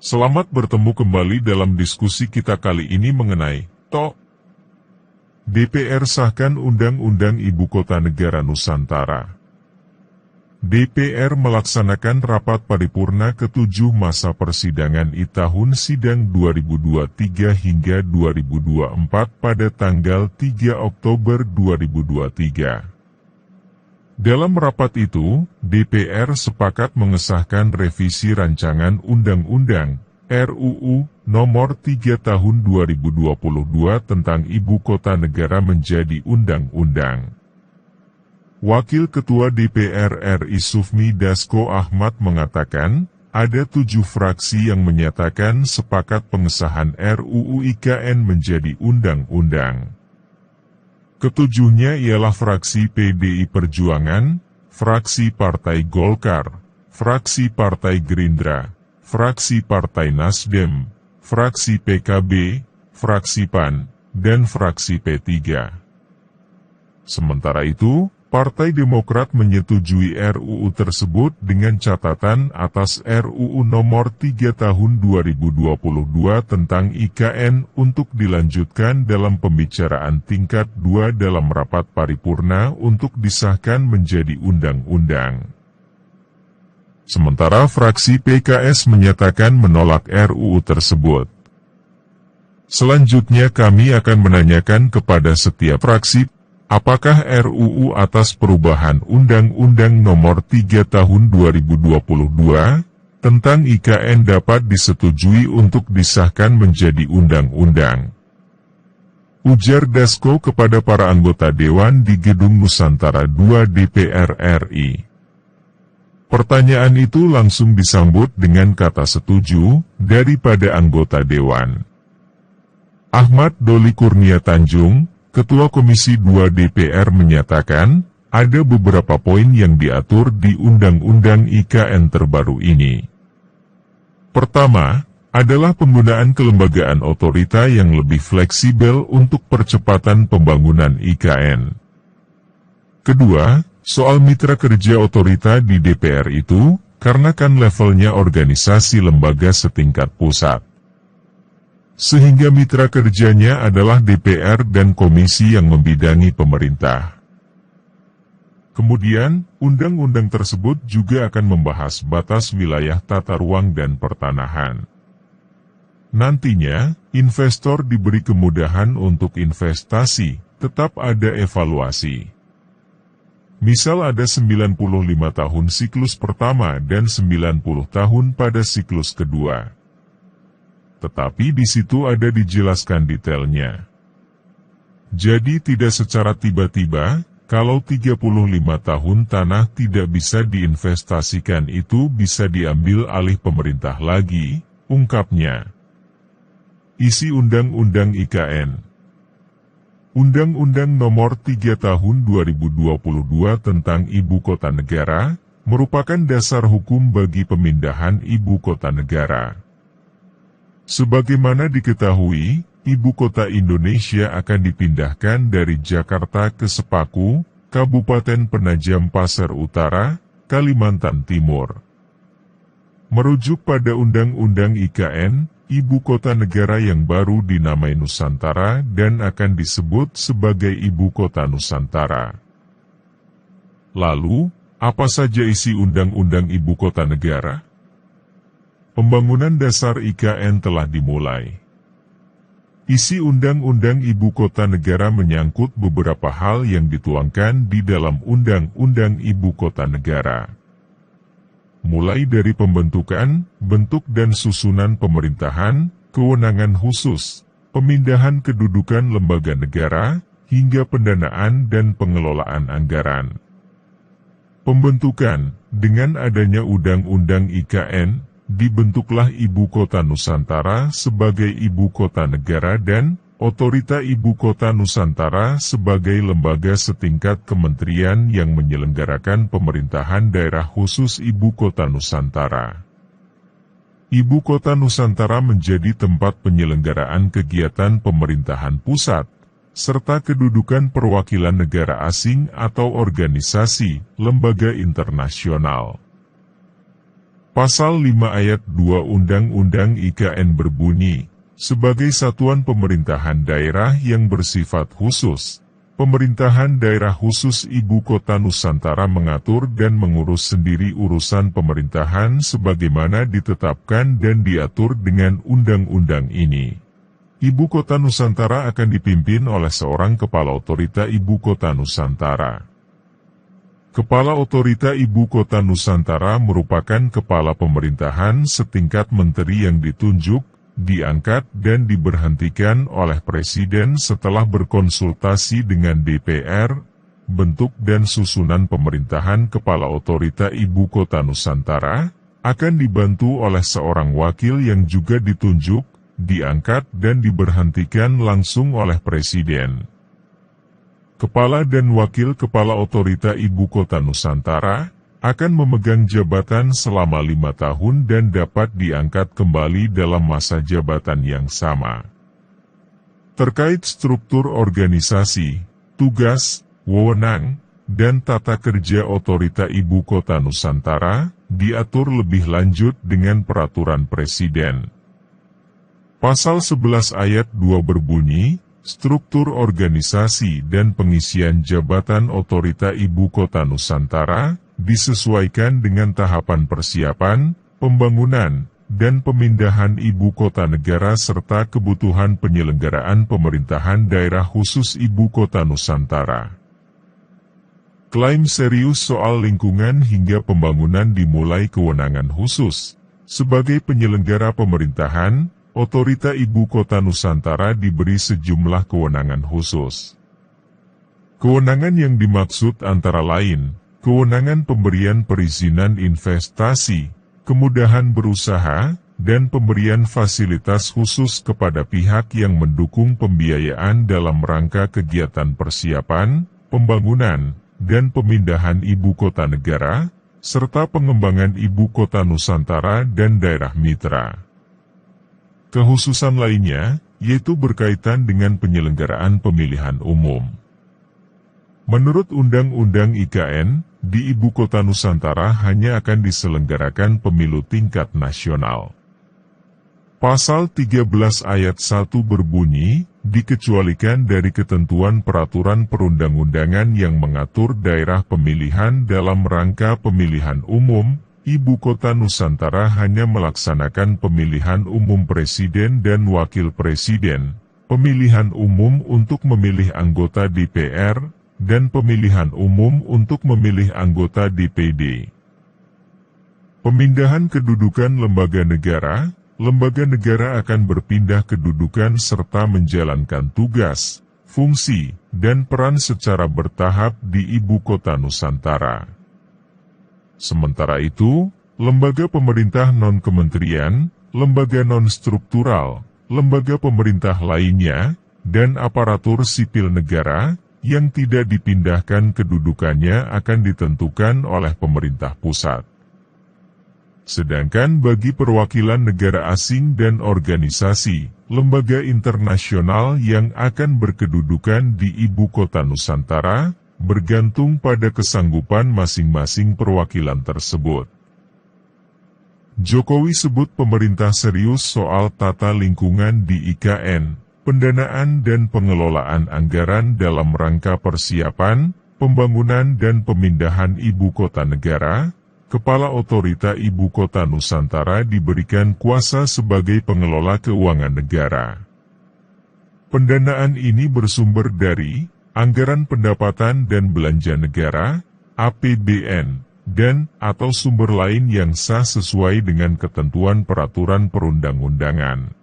Selamat bertemu kembali dalam diskusi kita kali ini mengenai DPR sahkan Undang-Undang Ibu Kota Negara Nusantara. DPR melaksanakan rapat paripurna ke-7 masa persidangan tahun sidang 2023 hingga 2024 pada tanggal 3 Oktober 2023. Dalam rapat itu, DPR sepakat mengesahkan revisi rancangan Undang-Undang RUU Nomor 3 Tahun 2022 tentang Ibu Kota Negara menjadi Undang-Undang. Wakil Ketua DPR RI Sufmi Dasko Ahmad mengatakan, ada 7 fraksi yang menyatakan sepakat pengesahan RUU IKN menjadi Undang-Undang. Ketujuhnya ialah fraksi PDI Perjuangan, fraksi Partai Golkar, fraksi Partai Gerindra, fraksi Partai Nasdem, fraksi PKB, fraksi PAN, dan fraksi P3. Sementara itu, Partai Demokrat menyetujui RUU tersebut dengan catatan atas RUU Nomor 3 Tahun 2022 tentang IKN untuk dilanjutkan dalam pembicaraan tingkat 2 dalam rapat paripurna untuk disahkan menjadi undang-undang. Sementara fraksi PKS menyatakan menolak RUU tersebut. Selanjutnya kami akan menanyakan kepada setiap fraksi, apakah RUU atas perubahan Undang-Undang Nomor 3 Tahun 2022 tentang IKN dapat disetujui untuk disahkan menjadi undang-undang? Ujar Dasko kepada para anggota Dewan di Gedung Nusantara II DPR RI. Pertanyaan itu langsung disambut dengan kata setuju daripada anggota Dewan. Ahmad Doli Kurnia Tanjung, Ketua Komisi 2 DPR menyatakan, ada beberapa poin yang diatur di Undang-Undang IKN terbaru ini. Pertama, adalah penggunaan kelembagaan otorita yang lebih fleksibel untuk percepatan pembangunan IKN. Kedua, soal mitra kerja otorita di DPR itu, karena kan levelnya organisasi lembaga setingkat pusat. Sehingga mitra kerjanya adalah DPR dan komisi yang membidangi pemerintah. Kemudian, undang-undang tersebut juga akan membahas batas wilayah tata ruang dan pertanahan. Nantinya, investor diberi kemudahan untuk investasi, tetap ada evaluasi. Misal ada 95 tahun siklus pertama dan 90 tahun pada siklus kedua. Tetapi di situ ada dijelaskan detailnya. Jadi tidak secara tiba-tiba, kalau 35 tahun tanah tidak bisa diinvestasikan itu bisa diambil alih pemerintah lagi, ungkapnya. Isi Undang-Undang IKN. Undang-Undang Nomor 3 Tahun 2022 tentang Ibu Kota Negara, merupakan dasar hukum bagi pemindahan Ibu Kota Negara. Sebagaimana diketahui, Ibu Kota Indonesia akan dipindahkan dari Jakarta ke Sepaku, Kabupaten Penajam Pasar Utara, Kalimantan Timur. Merujuk pada Undang-Undang IKN, Ibu Kota Negara yang baru dinamai Nusantara dan akan disebut sebagai Ibu Kota Nusantara. Lalu, apa saja isi Undang-Undang Ibu Kota Negara? Pembangunan dasar IKN telah dimulai. Isi Undang-Undang Ibu Kota Negara menyangkut beberapa hal yang dituangkan di dalam Undang-Undang Ibu Kota Negara. Mulai dari pembentukan, bentuk dan susunan pemerintahan, kewenangan khusus, pemindahan kedudukan lembaga negara, hingga pendanaan dan pengelolaan anggaran. Pembentukan, dengan adanya Undang-Undang IKN, dibentuklah Ibu Kota Nusantara sebagai Ibu Kota Negara dan Otorita Ibu Kota Nusantara sebagai lembaga setingkat kementerian yang menyelenggarakan pemerintahan daerah khusus Ibu Kota Nusantara. Ibu Kota Nusantara menjadi tempat penyelenggaraan kegiatan pemerintahan pusat, serta kedudukan perwakilan negara asing atau organisasi, lembaga internasional. Pasal 5 ayat 2 Undang-Undang IKN berbunyi, sebagai satuan pemerintahan daerah yang bersifat khusus, pemerintahan daerah khusus Ibu Kota Nusantara mengatur dan mengurus sendiri urusan pemerintahan sebagaimana ditetapkan dan diatur dengan undang-undang ini. Ibu Kota Nusantara akan dipimpin oleh seorang Kepala Otorita Ibu Kota Nusantara. Kepala Otorita Ibu Kota Nusantara merupakan kepala pemerintahan setingkat menteri yang ditunjuk, diangkat dan diberhentikan oleh Presiden setelah berkonsultasi dengan DPR. Bentuk dan susunan pemerintahan Kepala Otorita Ibu Kota Nusantara akan dibantu oleh seorang wakil yang juga ditunjuk, diangkat dan diberhentikan langsung oleh Presiden. Kepala dan Wakil Kepala Otorita Ibu Kota Nusantara akan memegang jabatan selama 5 tahun dan dapat diangkat kembali dalam masa jabatan yang sama. Terkait struktur organisasi, tugas, wewenang, dan tata kerja Otorita Ibu Kota Nusantara diatur lebih lanjut dengan Peraturan Presiden. Pasal 11 ayat 2 berbunyi, struktur organisasi dan pengisian jabatan Otorita Ibu Kota Nusantara disesuaikan dengan tahapan persiapan, pembangunan, dan pemindahan ibu kota negara serta kebutuhan penyelenggaraan pemerintahan daerah khusus Ibu Kota Nusantara. Klaim serius soal lingkungan hingga pembangunan dimulai kewenangan khusus. Sebagai penyelenggara pemerintahan, Otorita Ibu Kota Nusantara diberi sejumlah kewenangan khusus. Kewenangan yang dimaksud antara lain, kewenangan pemberian perizinan investasi, kemudahan berusaha, dan pemberian fasilitas khusus kepada pihak yang mendukung pembiayaan dalam rangka kegiatan persiapan, pembangunan, dan pemindahan ibu kota negara, serta pengembangan Ibu Kota Nusantara dan daerah mitra. Kekhususan lainnya, yaitu berkaitan dengan penyelenggaraan pemilihan umum. Menurut Undang-Undang IKN, di Ibu Kota Nusantara hanya akan diselenggarakan pemilu tingkat nasional. Pasal 13 ayat 1 berbunyi, dikecualikan dari ketentuan peraturan perundang-undangan yang mengatur daerah pemilihan dalam rangka pemilihan umum, Ibu Kota Nusantara hanya melaksanakan pemilihan umum presiden dan wakil presiden, pemilihan umum untuk memilih anggota DPR, dan pemilihan umum untuk memilih anggota DPD. Pemindahan kedudukan lembaga negara akan berpindah kedudukan serta menjalankan tugas, fungsi, dan peran secara bertahap di Ibu Kota Nusantara. Sementara itu, lembaga pemerintah non-kementerian, lembaga non-struktural, lembaga pemerintah lainnya, dan aparatur sipil negara, yang tidak dipindahkan kedudukannya akan ditentukan oleh pemerintah pusat. Sedangkan bagi perwakilan negara asing dan organisasi, lembaga internasional yang akan berkedudukan di Ibu Kota Nusantara, bergantung pada kesanggupan masing-masing perwakilan tersebut. Jokowi sebut pemerintah serius soal tata lingkungan di IKN, pendanaan dan pengelolaan anggaran dalam rangka persiapan, pembangunan dan pemindahan ibu kota negara. Kepala Otorita Ibu Kota Nusantara diberikan kuasa sebagai pengelola keuangan negara. Pendanaan ini bersumber dari anggaran pendapatan dan belanja negara, APBN, dan atau sumber lain yang sah sesuai dengan ketentuan peraturan perundang-undangan.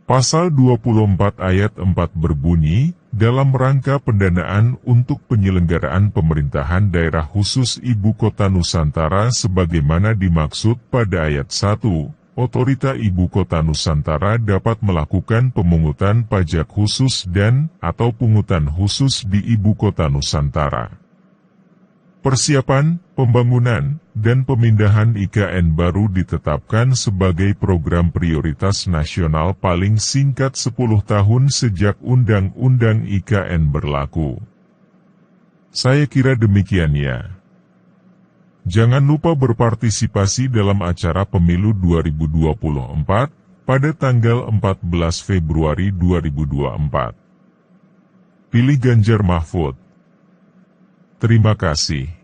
Pasal 24 ayat 4 berbunyi, dalam rangka pendanaan untuk penyelenggaraan pemerintahan daerah khusus Ibu Kota Nusantara sebagaimana dimaksud pada ayat 1, Otorita Ibu Kota Nusantara dapat melakukan pemungutan pajak khusus dan atau pungutan khusus di Ibu Kota Nusantara. Persiapan, pembangunan, dan pemindahan IKN baru ditetapkan sebagai program prioritas nasional paling singkat 10 tahun sejak Undang-Undang IKN berlaku. Saya kira demikian ya. Jangan lupa berpartisipasi dalam acara pemilu 2024 pada tanggal 14 Februari 2024. Pilih Ganjar Mahfud. Terima kasih.